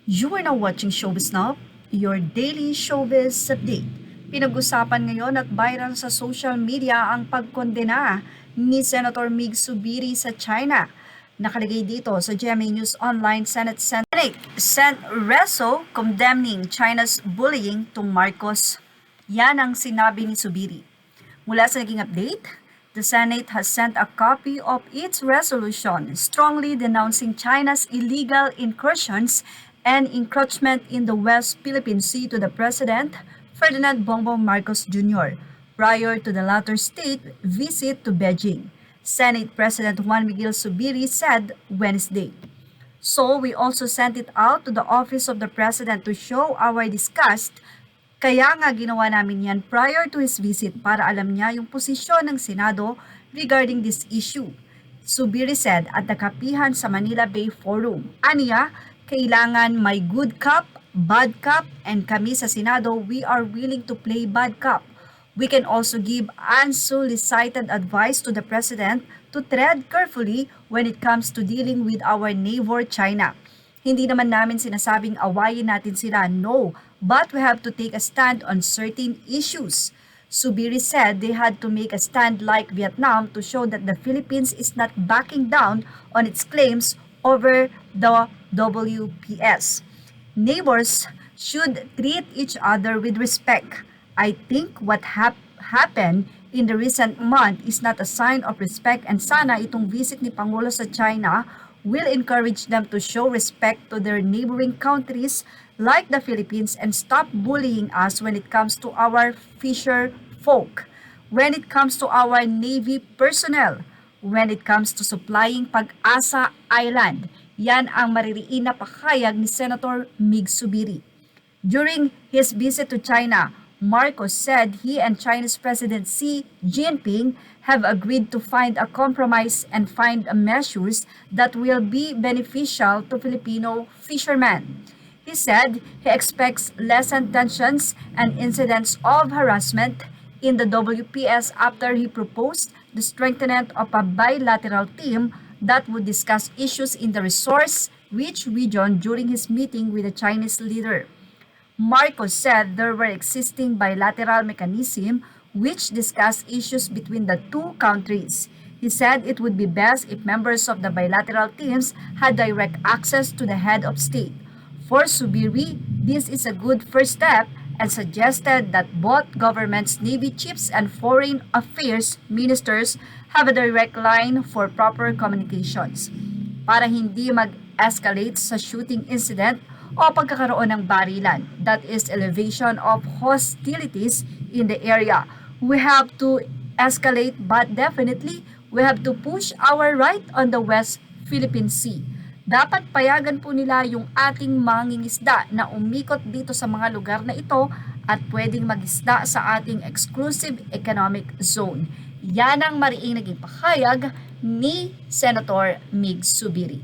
You are now watching Showbiz Now, your daily showbiz update. Pinag-usapan ngayon at viral sa social media ang pagkondena ni Senator Migz Subiri sa China. Nakalagay dito sa GMA News Online Senate sent reso condemning China's bullying to Marcos. Yan ang sinabi ni Subiri. Mula sa naging update, the Senate has sent a copy of its resolution strongly denouncing China's illegal incursions and encroachment in the West Philippine Sea to the President, Ferdinand Bongbong Marcos Jr., prior to the latter's state visit to Beijing, Senate President Juan Miguel Subiri said Wednesday. So we also sent it out to the office of the President to show our disgust. Kaya nga ginawa namin yan prior to his visit para alam niya yung posisyon ng Senado regarding this issue. Subiri said at the kapihan sa Manila Bay Forum. Aniya, kailangan may good cop, bad cop, and kami sa Senado, we are willing to play bad cop. We can also give unsolicited advice to the President to tread carefully when it comes to dealing with our neighbor China. Hindi naman namin sinasabing awayin natin sila, no, but we have to take a stand on certain issues. Subiri said they had to make a stand like Vietnam to show that the Philippines is not backing down on its claims over the WPS. Neighbors should treat each other with respect. I think what happened in the recent month is not a sign of respect, and sana itong visit ni Pangulo sa China will encourage them to show respect to their neighboring countries like the Philippines and stop bullying us when it comes to our fisher folk, when it comes to our Navy personnel, when it comes to supplying Pag-asa Island. Yan ang maririin na pakayag ni Senator Migz Subiri. During his visit to China, Marcos said he and China's President Xi Jinping have agreed to find a compromise and find measures that will be beneficial to Filipino fishermen. He said he expects lessened tensions and incidents of harassment in the WPS after he proposed the strengthening of a bilateral team that would discuss issues in the resource-rich region during his meeting with the Chinese leader. Marcos said there were existing bilateral mechanisms which discuss issues between the two countries. He said it would be best if members of the bilateral teams had direct access to the head of state. For Subiri, this is a good first step and suggested that both governments, Navy chiefs, and foreign affairs ministers have a direct line for proper communications para hindi mag-escalate sa shooting incident o pagkakaroon ng barilan, that is elevation of hostilities in the area. We have to escalate, but definitely we have to push our right on the West Philippine Sea. Dapat payagan po nila yung ating mangingisda na umikot dito sa mga lugar na ito at pwedeng magisda sa ating exclusive economic zone. Yan ang mariing naging pakayag ni Senator Migz Subiri.